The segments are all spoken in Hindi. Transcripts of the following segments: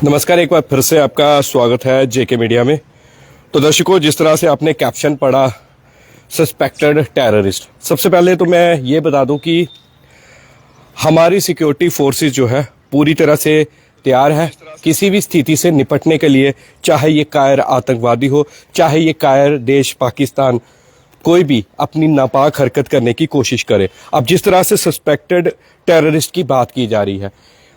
नमस्कार, एक बार फिर से आपका स्वागत है जेके मीडिया में। तो दर्शकों, जिस तरह से आपने कैप्शन पढ़ा सस्पेक्टेड टेररिस्ट, सबसे पहले तो मैं ये बता दूं कि हमारी सिक्योरिटी फोर्सेस जो है पूरी तरह से तैयार है किसी भी स्थिति से निपटने के लिए, चाहे ये कायर आतंकवादी हो, चाहे ये कायर देश पाकिस्तान कोई भी अपनी नापाक हरकत करने की कोशिश करे। अब जिस तरह से सस्पेक्टेड टेररिस्ट की बात की जा रही है,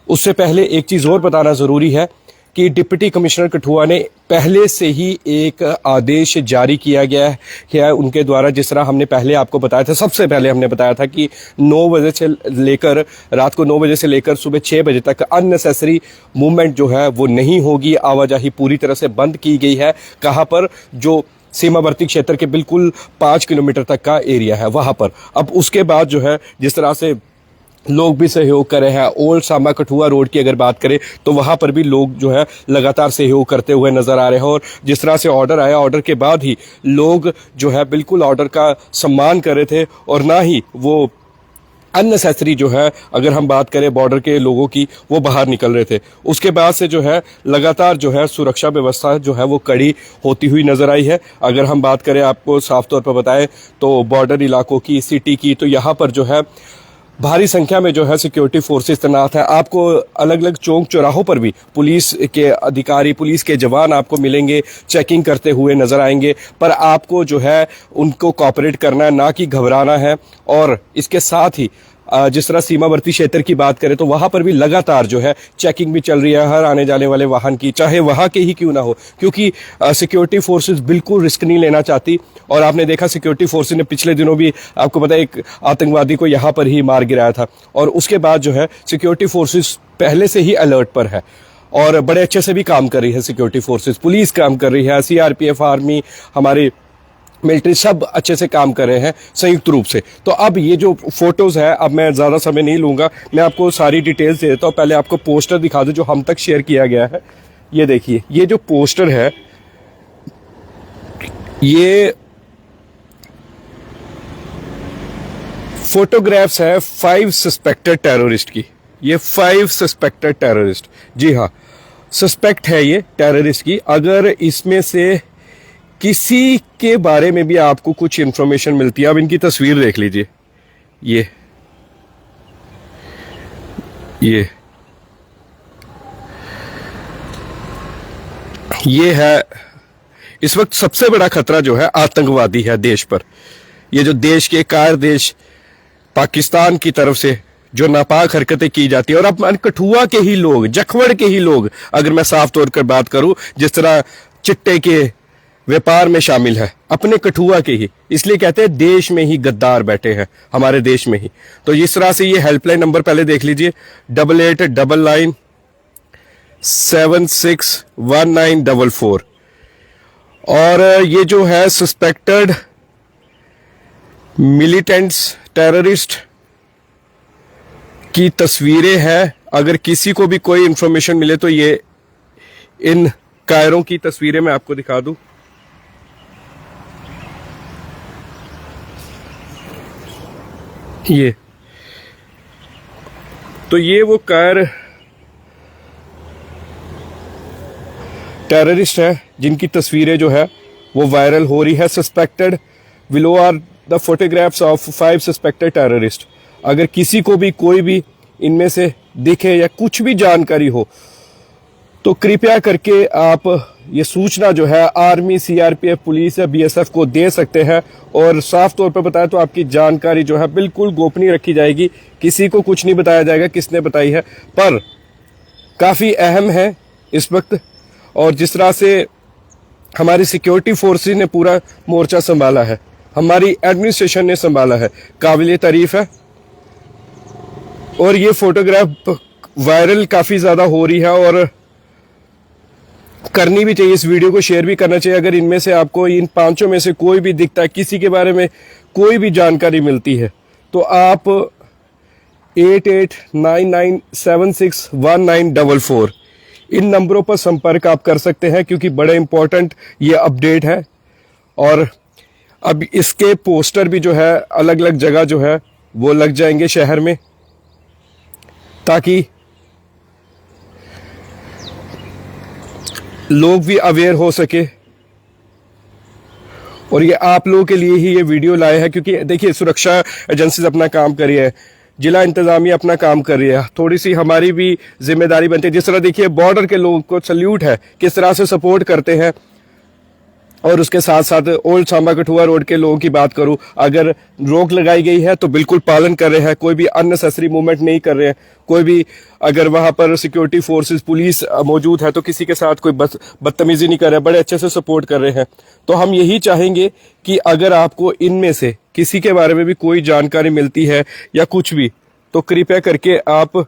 उससे पहले एक चीज और बताना जरूरी है कि डिप्टी कमिश्नर कठुआ ने पहले से ही एक आदेश जारी किया गया है उनके द्वारा। जिस तरह हमने पहले आपको बताया था, सबसे पहले हमने बताया था कि 9 बजे से लेकर रात को 9 बजे से लेकर सुबह 6 बजे तक अननेसेसरी मूवमेंट जो है वो नहीं होगी। आवाजाही पूरी तरह से बंद की गई है। कहाँ पर? जो सीमावर्ती क्षेत्र के बिल्कुल 5 किलोमीटर तक का एरिया है वहां पर। अब उसके बाद जो है जिस तरह से लोग भी सहयोग कर रहे हैं, ओल्ड सामा कठुआ रोड की अगर बात करें तो वहां पर भी लोग जो है लगातार सहयोग करते हुए नजर आ रहे हैं। और जिस तरह से ऑर्डर आया, ऑर्डर के बाद ही लोग जो है बिल्कुल ऑर्डर का सम्मान कर रहे थे और ना ही वो अननेसेसरी जो है, अगर हम बात करें बॉर्डर के लोगों की, वो बाहर निकल रहे थे। उसके बाद से जो है लगातार जो है सुरक्षा व्यवस्था जो है वो कड़ी होती हुई नजर आई है। अगर हम बात करें, आपको साफ तौर पर बताएं तो बॉर्डर इलाकों की, सिटी की, तो यहाँ पर जो है भारी संख्या में जो है सिक्योरिटी फोर्सेस तैनात है। आपको अलग अलग चौक चौराहों पर भी पुलिस के अधिकारी, पुलिस के जवान आपको मिलेंगे, चेकिंग करते हुए नजर आएंगे। पर आपको जो है उनको कोऑपरेट करना है, ना कि घबराना है। और इसके साथ ही जिस तरह सीमावर्ती क्षेत्र की बात करें तो वहां पर भी लगातार जो है चेकिंग भी चल रही है हर आने जाने वाले वाहन की, चाहे वहां के ही क्यों ना हो, क्योंकि सिक्योरिटी फोर्सेस बिल्कुल रिस्क नहीं लेना चाहती। और आपने देखा सिक्योरिटी फोर्सेस ने पिछले दिनों भी, आपको पता है, एक आतंकवादी को यहां पर ही मार गिराया था। और उसके बाद जो है सिक्योरिटी फोर्सेस पहले से ही अलर्ट पर है और बड़े अच्छे से भी काम कर रही है। सिक्योरिटी फोर्सेस, पुलिस काम कर रही है, सीआरपीएफ, आर्मी, हमारे मिलिट्री, सब अच्छे से काम कर रहे हैं संयुक्त रूप से। तो अब ये जो फोटोज है, अब मैं ज़्यादा समय नहीं लूँगा, मैं आपको सारी डिटेल्स दे देता हूँ। पहले आपको पोस्टर दिखा दूँ जो हम तक शेयर किया गया है। ये देखिए, ये जो पोस्टर है, ये फोटोग्राफ्स है 5 सस्पेक्टेड टेररिस्ट की। ये 5 सस्पेक्टेड टेररिस्ट, जी हाँ, सस्पेक्ट है ये टेररिस्ट की। अगर इसमें से किसी के बारे में भी आपको कुछ इंफॉर्मेशन मिलती है, अब इनकी तस्वीर देख लीजिए। ये है इस वक्त सबसे बड़ा खतरा जो है आतंकवादी है देश पर। ये जो देश के कायर देश पाकिस्तान की तरफ से जो नापाक हरकतें की जाती है, और अब कठुआ के ही लोग, जखवड़ के ही लोग, अगर मैं साफ तौर पर बात करूं, जिस तरह चिट्टे के व्यापार में शामिल है, अपने कठुआ के ही, इसलिए कहते हैं देश में ही गद्दार बैठे हैं, हमारे देश में ही। तो इस तरह से ये हेल्पलाइन नंबर पहले देख लीजिए, 8899 761944। और ये जो है सस्पेक्टेड मिलिटेंट्स टेररिस्ट की तस्वीरें हैं। अगर किसी को भी कोई इंफॉर्मेशन मिले तो ये इन कायरों की तस्वीरें मैं आपको दिखा दूं। ये तो ये वो कायर टेररिस्ट है जिनकी तस्वीरें जो है वो वायरल हो रही है। Suspected, below are the photographs of 5 suspected terrorist. अगर किसी को भी कोई भी इनमें से दिखे या कुछ भी जानकारी हो तो कृपया करके आप ये सूचना जो है आर्मी, सीआरपीएफ, पुलिस या बीएसएफ को दे सकते हैं। और साफ तौर पर बताया तो आपकी जानकारी जो है बिल्कुल गोपनीय रखी जाएगी, किसी को कुछ नहीं बताया जाएगा किसने बताई है, पर काफी अहम है इस वक्त। और जिस तरह से हमारी सिक्योरिटी फोर्सेस ने पूरा मोर्चा संभाला है, हमारी एडमिनिस्ट्रेशन ने संभाला है, काबिल तारीफ है। और ये फोटोग्राफ वायरल काफी ज्यादा हो रही है और करनी भी चाहिए, इस वीडियो को शेयर भी करना चाहिए। अगर इनमें से आपको, इन 5 में से कोई भी दिखता है, किसी के बारे में कोई भी जानकारी मिलती है, तो आप 8899761944 इन नंबरों पर संपर्क आप कर सकते हैं, क्योंकि बड़े इंपॉर्टेंट ये अपडेट है। और अब इसके पोस्टर भी जो है अलग अलग जगह जो है वो लग जाएंगे शहर में, ताकि लोग भी अवेयर हो सके। और ये आप लोगों के लिए ही ये वीडियो लाए हैं, क्योंकि देखिए सुरक्षा एजेंसीज अपना काम कर रही है, जिला इंतजामिया अपना काम कर रही है, थोड़ी सी हमारी भी जिम्मेदारी बनती है। जिस तरह देखिए बॉर्डर के लोगों को सल्यूट है, किस तरह से सपोर्ट करते हैं। और उसके साथ साथ ओल्ड सांबा कठुआ रोड के लोगों की बात करूं, अगर रोक लगाई गई है तो बिल्कुल पालन कर रहे हैं, कोई भी अननेसेसरी मूवमेंट नहीं कर रहे हैं। कोई भी अगर वहां पर सिक्योरिटी फोर्सेस पुलिस मौजूद है तो किसी के साथ कोई बदतमीजी नहीं कर रहे, बड़े अच्छे से सपोर्ट कर रहे हैं। तो हम यही चाहेंगे कि अगर आपको इनमें से किसी के बारे में भी कोई जानकारी मिलती है या कुछ भी, तो कृपया करके आप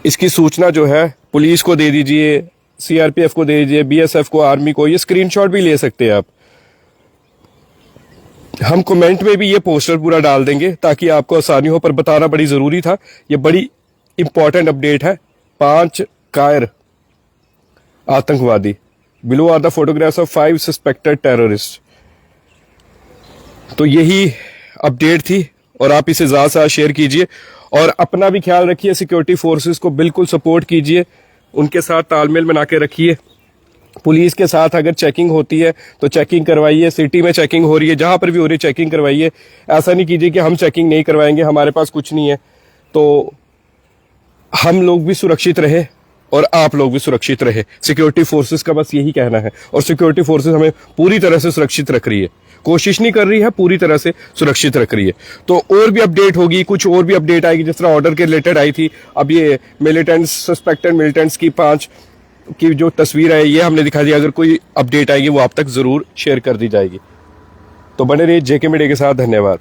इसकी सूचना जो है पुलिस को दे दीजिए, सीआरपीएफ को दे दीजिए, बीएसएफ को, आर्मी को। ये स्क्रीनशॉट भी ले सकते हैं आप। हम कमेंट में भी ये पोस्टर पूरा डाल देंगे ताकि आपको आसानी हो, पर बताना बड़ी जरूरी था। ये बड़ी इंपॉर्टेंट अपडेट है। 5 कायर आतंकवादी, below are the photographs of 5 suspected terrorist. तो यही अपडेट थी और आप इसे ज्यादा से ज्यादा शेयर कीजिए और अपना भी ख्याल रखिए। सिक्योरिटी फोर्सेस को बिल्कुल सपोर्ट कीजिए, उनके साथ तालमेल बना के रखिए। पुलिस के साथ अगर चेकिंग होती है तो चेकिंग करवाइए, सिटी में चेकिंग हो रही है, जहां पर भी हो रही है चेकिंग करवाइए। ऐसा नहीं कीजिए कि हम चेकिंग नहीं करवाएंगे, हमारे पास कुछ नहीं है। तो हम लोग भी सुरक्षित रहे और आप लोग भी सुरक्षित रहे। सिक्योरिटी फोर्सेस का बस यही कहना है, और सिक्योरिटी फोर्सेस हमें पूरी तरह से सुरक्षित रख रही है, कोशिश नहीं कर रही है, पूरी तरह से सुरक्षित रख रही है। तो और भी अपडेट होगी, कुछ और भी अपडेट आएगी, जिस तरह ऑर्डर के रिलेटेड आई थी। अब ये मिलिटेंट्स, सस्पेक्टेड मिलिटेंट्स की 5 की जो तस्वीर है ये हमने दिखा दी। अगर कोई अपडेट आएगी वो आप तक जरूर शेयर कर दी जाएगी। तो बने रहिए जेके मीडिया के साथ। धन्यवाद।